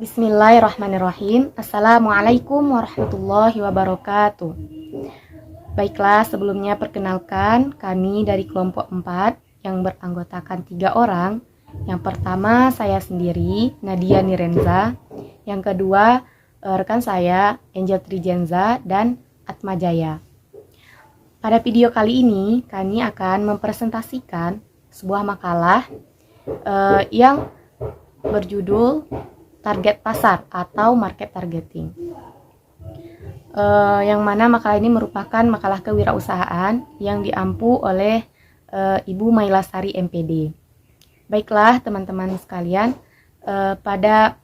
Bismillahirrahmanirrahim. Assalamualaikum warahmatullahi wabarakatuh. Baiklah, sebelumnya perkenalkan kami dari kelompok 4 yang beranggotakan 3 orang. Yang pertama saya sendiri, Nadia Nirenza. Yang kedua rekan saya, Angel Trijenza dan Atma Jaya. Pada video kali ini kami akan mempresentasikan sebuah makalah yang berjudul target pasar atau market targeting, yang mana makalah ini merupakan makalah kewirausahaan yang diampu oleh Ibu Mailasari MPD. Baiklah teman-teman sekalian, pada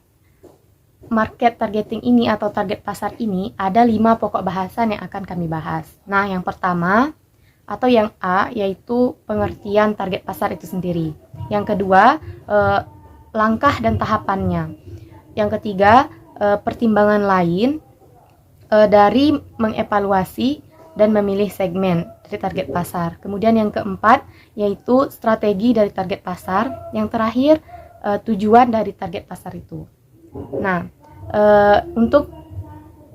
market targeting ini atau target pasar ini ada 5 pokok bahasan yang akan kami bahas. Nah, yang pertama atau yang A yaitu pengertian target pasar itu sendiri. Yang kedua, langkah dan tahapannya. Yang ketiga, pertimbangan lain dari mengevaluasi dan memilih segmen dari target pasar. Kemudian yang keempat, yaitu strategi dari target pasar. Yang terakhir, tujuan dari target pasar itu. Nah, untuk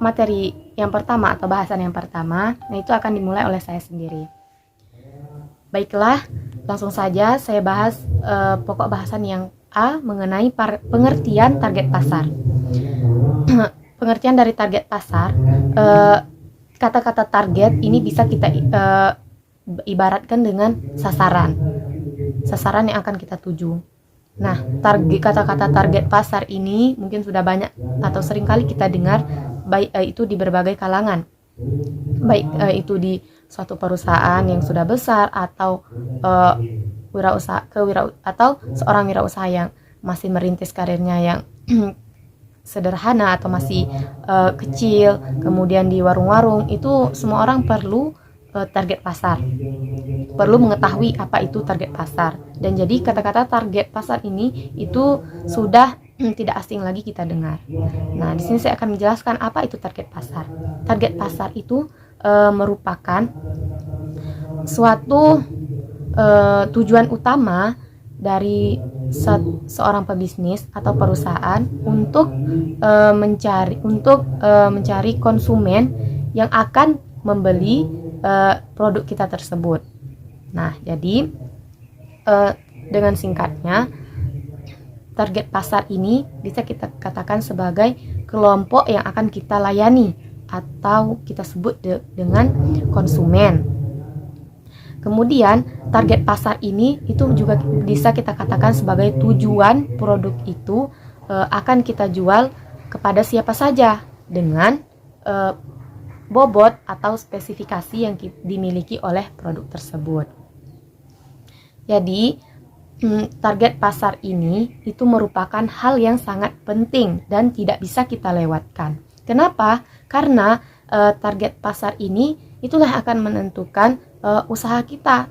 materi yang pertama atau bahasan yang pertama, nah itu akan dimulai oleh saya sendiri. Baiklah, langsung saja saya bahas pokok bahasan yang A mengenai pengertian target pasar. Pengertian dari target pasar, kata-kata target ini bisa kita ibaratkan dengan sasaran yang akan kita tuju. Nah, kata-kata target pasar ini mungkin sudah banyak atau seringkali kita dengar, baik itu di berbagai kalangan, baik itu di suatu perusahaan yang sudah besar atau atau seorang wirausaha yang masih merintis karirnya yang sederhana atau masih kecil, kemudian di warung-warung, itu semua orang perlu target pasar, perlu mengetahui apa itu target pasar. Dan jadi kata-kata target pasar ini itu sudah tidak asing lagi kita dengar. Nah, di sini saya akan menjelaskan apa itu target pasar. Target pasar itu merupakan suatu tujuan utama dari seorang pebisnis atau perusahaan untuk mencari konsumen yang akan membeli produk kita tersebut. Nah, jadi dengan singkatnya, target pasar ini bisa kita katakan sebagai kelompok yang akan kita layani atau kita sebut dengan konsumen. Kemudian target pasar ini itu juga bisa kita katakan sebagai tujuan produk itu akan kita jual kepada siapa saja dengan bobot atau spesifikasi yang dimiliki oleh produk tersebut. Jadi target pasar ini itu merupakan hal yang sangat penting dan tidak bisa kita lewatkan. Kenapa? Karena target pasar ini itulah yang akan menentukan usaha kita.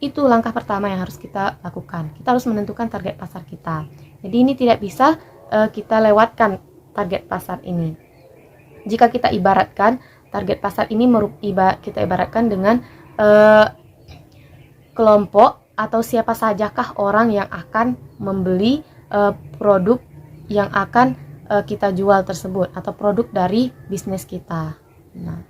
Itu langkah pertama yang harus kita lakukan. Kita harus menentukan target pasar kita. Jadi ini tidak bisa kita lewatkan target pasar ini. Jika kita ibaratkan target pasar ini kita ibaratkan dengan kelompok atau siapa sajakah orang yang akan membeli produk yang akan kita jual tersebut atau produk dari bisnis kita. Nah,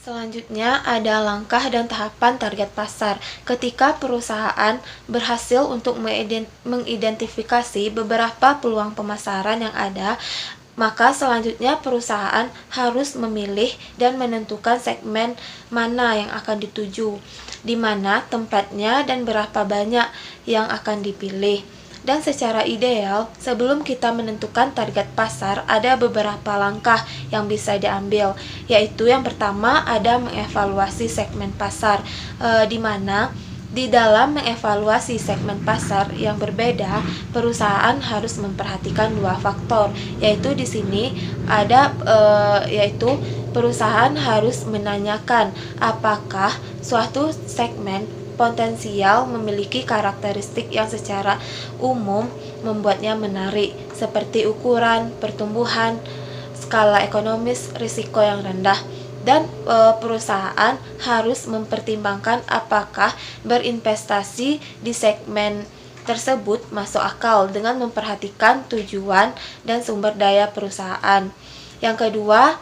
selanjutnya ada langkah dan tahapan target pasar. Ketika perusahaan berhasil untuk mengidentifikasi beberapa peluang pemasaran yang ada, maka selanjutnya perusahaan harus memilih dan menentukan segmen mana yang akan dituju, di mana tempatnya dan berapa banyak yang akan dipilih. Dan secara ideal, sebelum kita menentukan target pasar, ada beberapa langkah yang bisa diambil, yaitu yang pertama ada mengevaluasi segmen pasar, di mana di dalam mengevaluasi segmen pasar yang berbeda, perusahaan harus memperhatikan 2 faktor, yaitu di sini ada yaitu perusahaan harus menanyakan apakah suatu segmen potensial memiliki karakteristik yang secara umum membuatnya menarik, seperti ukuran, pertumbuhan, skala ekonomis, risiko yang rendah. Dan perusahaan harus mempertimbangkan apakah berinvestasi di segmen tersebut masuk akal dengan memperhatikan tujuan dan sumber daya perusahaan. Yang kedua,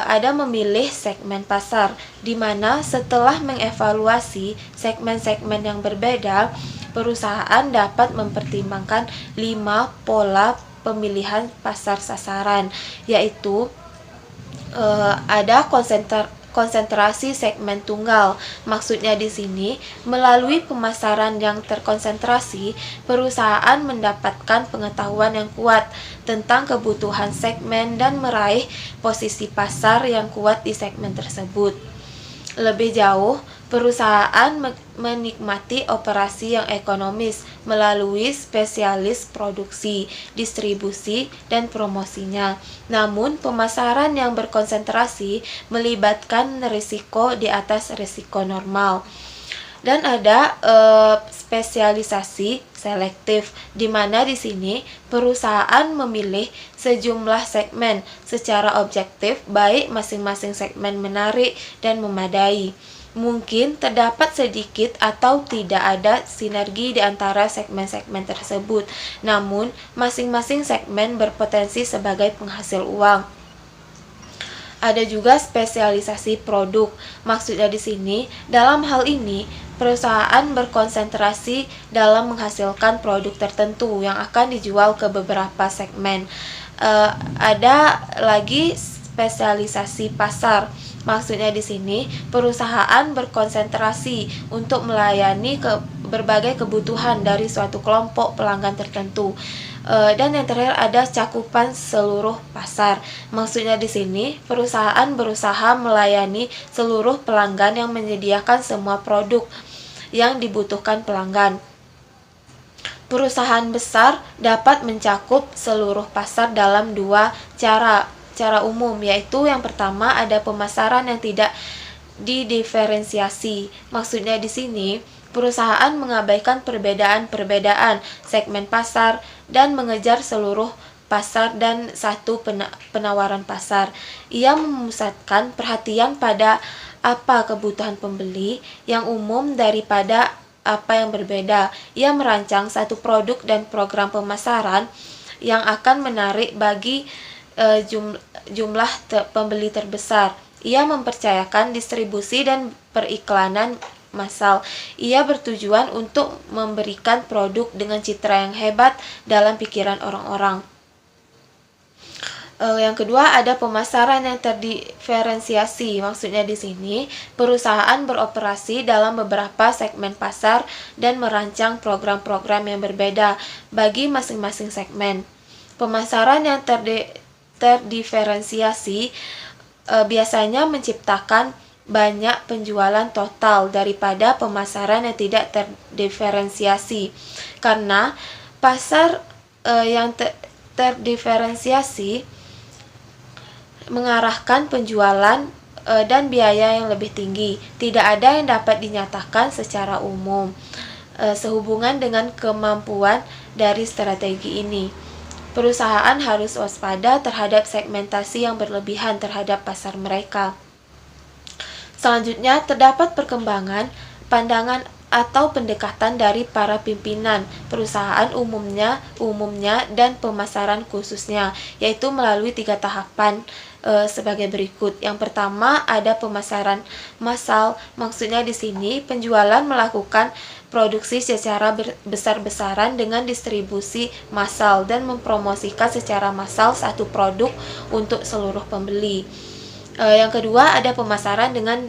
ada memilih segmen pasar, di mana setelah mengevaluasi segmen-segmen yang berbeda, perusahaan dapat mempertimbangkan 5 pola pemilihan pasar sasaran, yaitu ada konsentrasi segmen tunggal. Maksudnya di sini, melalui pemasaran yang terkonsentrasi, perusahaan mendapatkan pengetahuan yang kuat tentang kebutuhan segmen dan meraih posisi pasar yang kuat di segmen tersebut. Lebih jauh, perusahaan menikmati operasi yang ekonomis melalui spesialis produksi, distribusi, dan promosinya. Namun, pemasaran yang berkonsentrasi melibatkan risiko di atas risiko normal. Dan ada spesialisasi selektif, di mana di sini perusahaan memilih sejumlah segmen secara objektif, baik masing-masing segmen menarik dan memadai. Mungkin terdapat sedikit atau tidak ada sinergi di antara segmen-segmen tersebut, namun masing-masing segmen berpotensi sebagai penghasil uang. Ada juga spesialisasi produk. Maksudnya di sini, dalam hal ini perusahaan berkonsentrasi dalam menghasilkan produk tertentu yang akan dijual ke beberapa segmen. Ada lagi spesialisasi pasar. Maksudnya di sini, perusahaan berkonsentrasi untuk melayani berbagai kebutuhan dari suatu kelompok pelanggan tertentu. Dan yang terakhir ada cakupan seluruh pasar. Maksudnya di sini, perusahaan berusaha melayani seluruh pelanggan yang menyediakan semua produk yang dibutuhkan pelanggan. Perusahaan besar dapat mencakup seluruh pasar dalam 2 cara umum, yaitu yang pertama ada pemasaran yang tidak didiferensiasi. Maksudnya di sini, perusahaan mengabaikan perbedaan-perbedaan segmen pasar dan mengejar seluruh pasar dan satu penawaran pasar. Ia memusatkan perhatian pada apa kebutuhan pembeli yang umum daripada apa yang berbeda. Ia merancang satu produk dan program pemasaran yang akan menarik bagi jumlah pembeli terbesar. Ia mempercayakan distribusi dan periklanan massal. Ia bertujuan untuk memberikan produk dengan citra yang hebat dalam pikiran orang-orang. Yang kedua ada pemasaran yang terdiferensiasi. Maksudnya di sini perusahaan beroperasi dalam beberapa segmen pasar dan merancang program-program yang berbeda bagi masing-masing segmen. Pemasaran yang terdiferensiasi biasanya menciptakan banyak penjualan total daripada pemasaran yang tidak terdiferensiasi, karena pasar yang terdiferensiasi mengarahkan penjualan dan biaya yang lebih tinggi. Tidak ada yang dapat dinyatakan secara umum sehubungan dengan kemampuan dari strategi ini. Perusahaan harus waspada terhadap segmentasi yang berlebihan terhadap pasar mereka. Selanjutnya, terdapat perkembangan, pandangan atau pendekatan dari para pimpinan perusahaan umumnya dan pemasaran khususnya, yaitu melalui 3 tahapan sebagai berikut. Yang pertama ada pemasaran massal. Maksudnya di sini penjualan melakukan produksi secara besar-besaran dengan distribusi massal dan mempromosikan secara massal satu produk untuk seluruh pembeli. Yang kedua ada pemasaran dengan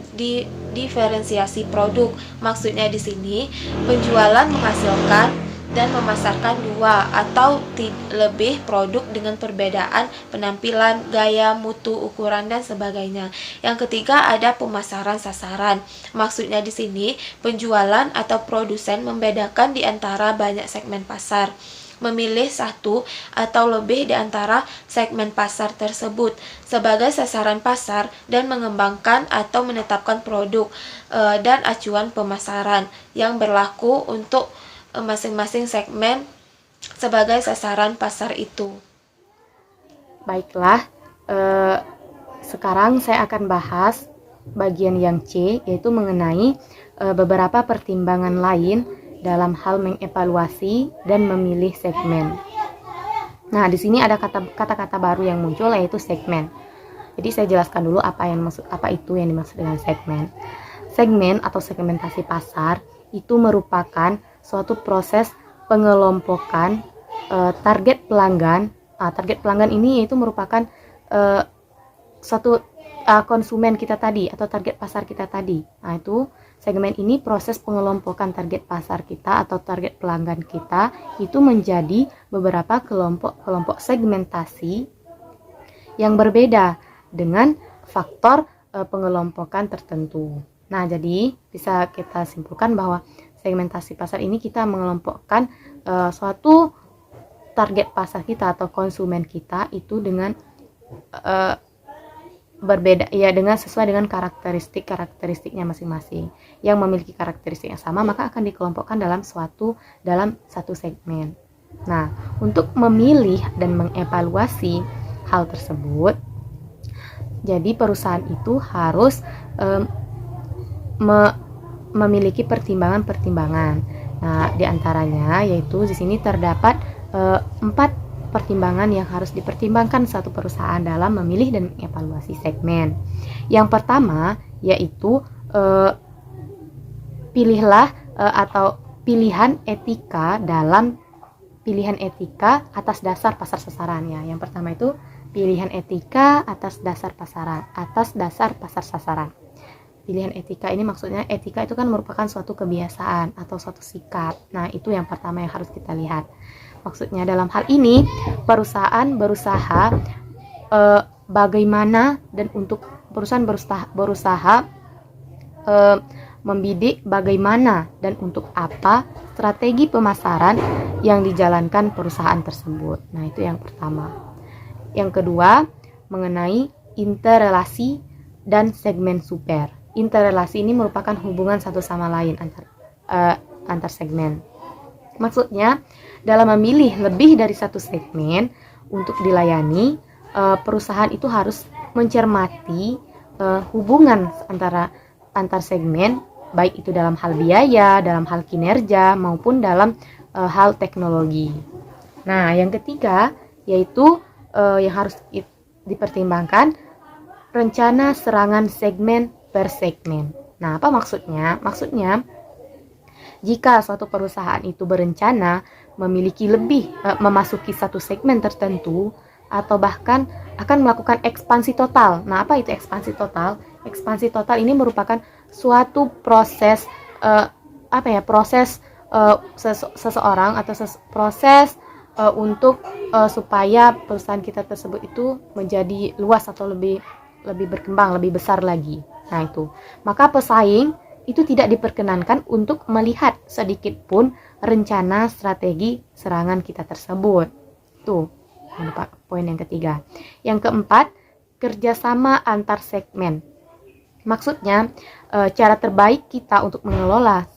diferensiasi produk. Maksudnya di sini penjualan menghasilkan dan memasarkan 2 atau lebih produk dengan perbedaan penampilan, gaya, mutu, ukuran dan sebagainya. Yang ketiga ada pemasaran sasaran. Maksudnya di sini penjualan atau produsen membedakan di antara banyak segmen pasar, memilih satu atau lebih di antara segmen pasar tersebut sebagai sasaran pasar dan mengembangkan atau menetapkan produk dan acuan pemasaran yang berlaku untuk masing-masing segmen sebagai sasaran pasar itu. Baiklah, sekarang saya akan bahas bagian yang C, yaitu mengenai beberapa pertimbangan lain dalam hal mengevaluasi dan memilih segmen. Nah, di sini ada kata-kata baru yang muncul, yaitu segmen. Jadi saya jelaskan dulu apa itu yang dimaksud dengan segmen. Segmen atau segmentasi pasar itu merupakan suatu proses pengelompokan target pelanggan. Target pelanggan ini yaitu merupakan suatu konsumen kita tadi atau target pasar kita tadi. Nah, itu segmen ini proses pengelompokan target pasar kita atau target pelanggan kita itu menjadi beberapa kelompok segmentasi yang berbeda dengan faktor pengelompokan tertentu. Nah, jadi bisa kita simpulkan bahwa segmentasi pasar ini kita mengelompokkan suatu target pasar kita atau konsumen kita itu dengan berbeda, ya, dengan sesuai dengan karakteristiknya masing-masing. Yang memiliki karakteristik yang sama maka akan dikelompokkan dalam satu segmen. Nah, untuk memilih dan mengevaluasi hal tersebut, jadi perusahaan itu harus memiliki pertimbangan-pertimbangan. Nah, diantaranya yaitu di sini terdapat 4 pertimbangan yang harus dipertimbangkan suatu perusahaan dalam memilih dan mengevaluasi segmen. Yang pertama yaitu pilihan etika atas dasar pasar sasarannya. Yang pertama itu pilihan etika atas dasar pasar sasaran. Pilihan etika ini maksudnya, etika itu kan merupakan suatu kebiasaan atau suatu sikap. Nah, itu yang pertama yang harus kita lihat. Maksudnya dalam hal ini perusahaan berusaha bagaimana dan untuk perusahaan berusaha membidik bagaimana dan untuk apa strategi pemasaran yang dijalankan perusahaan tersebut. Nah, itu yang pertama. Yang kedua, mengenai interrelasi dan segmen super. Interrelasi ini merupakan hubungan satu sama lain antar segmen. Maksudnya, dalam memilih lebih dari satu segmen untuk dilayani, perusahaan itu harus mencermati hubungan antar segmen, baik itu dalam hal biaya, dalam hal kinerja, maupun dalam hal teknologi. Nah, yang ketiga yaitu yang harus dipertimbangkan rencana serangan segmen per segmen. Nah, apa maksudnya? Maksudnya, jika suatu perusahaan itu berencana memasuki satu segmen tertentu atau bahkan akan melakukan ekspansi total. Nah, apa itu ekspansi total? Ekspansi total ini merupakan suatu proses seseorang atau proses untuk supaya perusahaan kita tersebut itu menjadi luas atau lebih berkembang, lebih besar lagi. Nah, itu. Maka pesaing itu tidak diperkenankan untuk melihat sedikit pun rencana strategi serangan kita tersebut. Tuh, poin yang ketiga. Yang keempat, kerjasama antar segmen. Maksudnya, cara terbaik kita untuk mengelola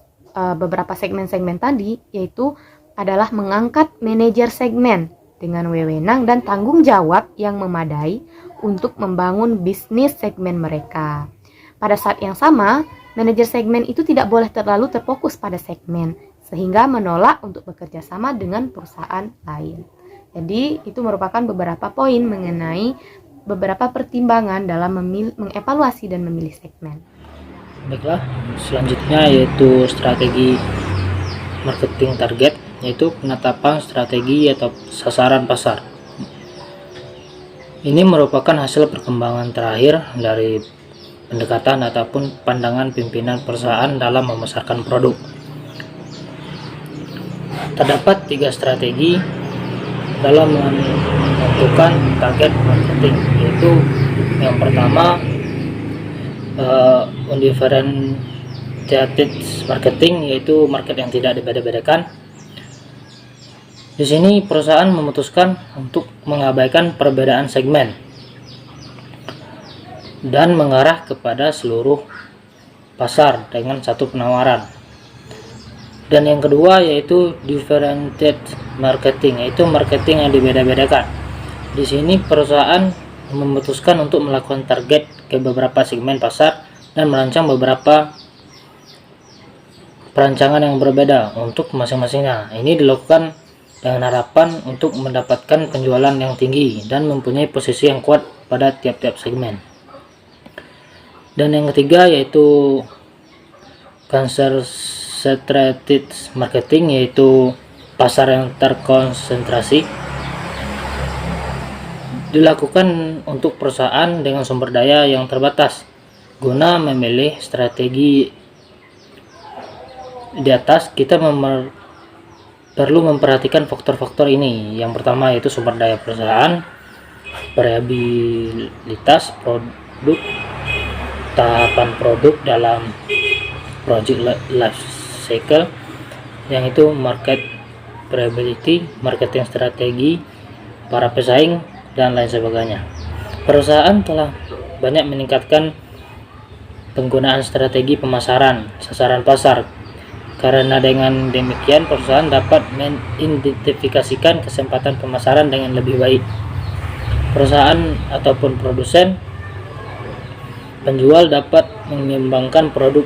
beberapa segmen-segmen tadi yaitu adalah mengangkat manajer segmen dengan wewenang dan tanggung jawab yang memadai untuk membangun bisnis segmen mereka. Pada saat yang sama, manajer segmen itu tidak boleh terlalu terfokus pada segmen, sehingga menolak untuk bekerja sama dengan perusahaan lain. Jadi, itu merupakan beberapa poin mengenai beberapa pertimbangan dalam mengevaluasi dan memilih segmen. Baiklah, selanjutnya yaitu strategi marketing target, yaitu penetapan strategi atau sasaran pasar. Ini merupakan hasil perkembangan terakhir dari pendekatan ataupun pandangan pimpinan perusahaan dalam memasarkan produk. Terdapat 3 strategi dalam menentukan target marketing, yaitu yang pertama undifferentiated marketing, yaitu market yang tidak dibeda-bedakan. Di sini perusahaan memutuskan untuk mengabaikan perbedaan segmen dan mengarah kepada seluruh pasar dengan satu penawaran. Dan yang kedua yaitu differentiated marketing, yaitu marketing yang dibeda-bedakan. Di sini perusahaan memutuskan untuk melakukan target ke beberapa segmen pasar dan merancang beberapa perancangan yang berbeda untuk masing-masingnya. Ini dilakukan dengan harapan untuk mendapatkan penjualan yang tinggi dan mempunyai posisi yang kuat pada tiap-tiap segmen. Dan yang ketiga yaitu concentrated marketing, yaitu pasar yang terkonsentrasi. Dilakukan untuk perusahaan dengan sumber daya yang terbatas guna memilih strategi di atas. Kita perlu memperhatikan faktor-faktor ini. Yang pertama yaitu sumber daya perusahaan, variabilitas produk, tahapan produk dalam project life cycle, yang itu market variability, marketing strategi, para pesaing, dan lain sebagainya. Perusahaan telah banyak meningkatkan penggunaan strategi pemasaran, sasaran pasar, karena dengan demikian perusahaan dapat mengidentifikasikan kesempatan pemasaran dengan lebih baik. Perusahaan ataupun produsen penjual dapat mengembangkan produk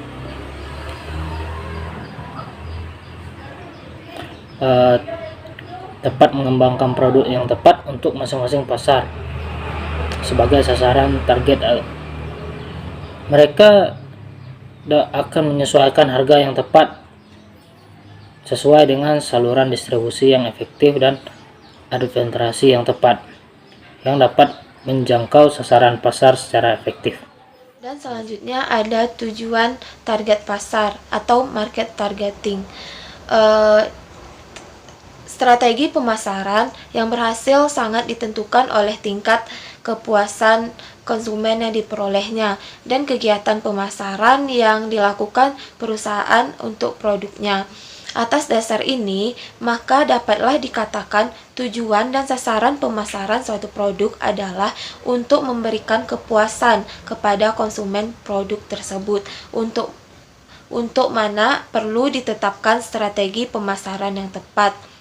yang tepat untuk masing-masing pasar sebagai sasaran target. Mereka akan menyesuaikan harga yang tepat sesuai dengan saluran distribusi yang efektif dan administrasi yang tepat yang dapat menjangkau sasaran pasar secara efektif. Dan selanjutnya ada tujuan target pasar atau market targeting. Strategi pemasaran yang berhasil sangat ditentukan oleh tingkat kepuasan konsumen yang diperolehnya dan kegiatan pemasaran yang dilakukan perusahaan untuk produknya. Atas dasar ini, maka dapatlah dikatakan tujuan dan sasaran pemasaran suatu produk adalah untuk memberikan kepuasan kepada konsumen produk tersebut. Untuk mana perlu ditetapkan strategi pemasaran yang tepat.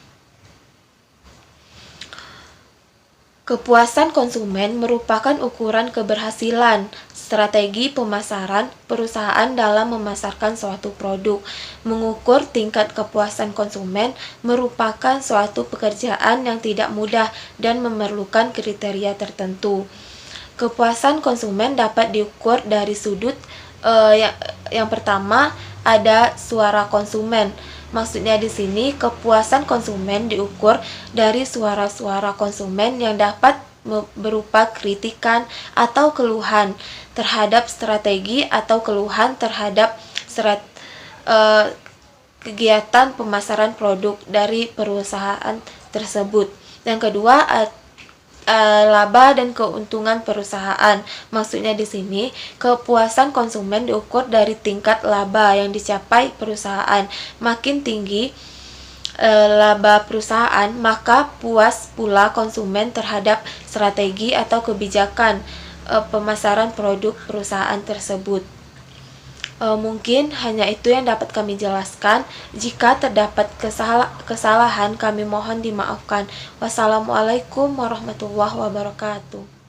Kepuasan konsumen merupakan ukuran keberhasilan strategi pemasaran perusahaan dalam memasarkan suatu produk. Mengukur tingkat kepuasan konsumen merupakan suatu pekerjaan yang tidak mudah dan memerlukan kriteria tertentu. Kepuasan konsumen dapat diukur dari sudut yang pertama ada suara konsumen. Maksudnya di sini kepuasan konsumen diukur dari suara-suara konsumen yang dapat berupa kritikan atau keluhan terhadap strategi atau keluhan terhadap kegiatan pemasaran produk dari perusahaan tersebut. Yang kedua, laba dan keuntungan perusahaan. Maksudnya di sini kepuasan konsumen diukur dari tingkat laba yang dicapai perusahaan. Makin tinggi laba perusahaan, maka puas pula konsumen terhadap strategi atau kebijakan pemasaran produk perusahaan tersebut. Mungkin hanya itu yang dapat kami jelaskan. Jika terdapat kesalahan, kami mohon dimaafkan. Wassalamualaikum warahmatullahi wabarakatuh.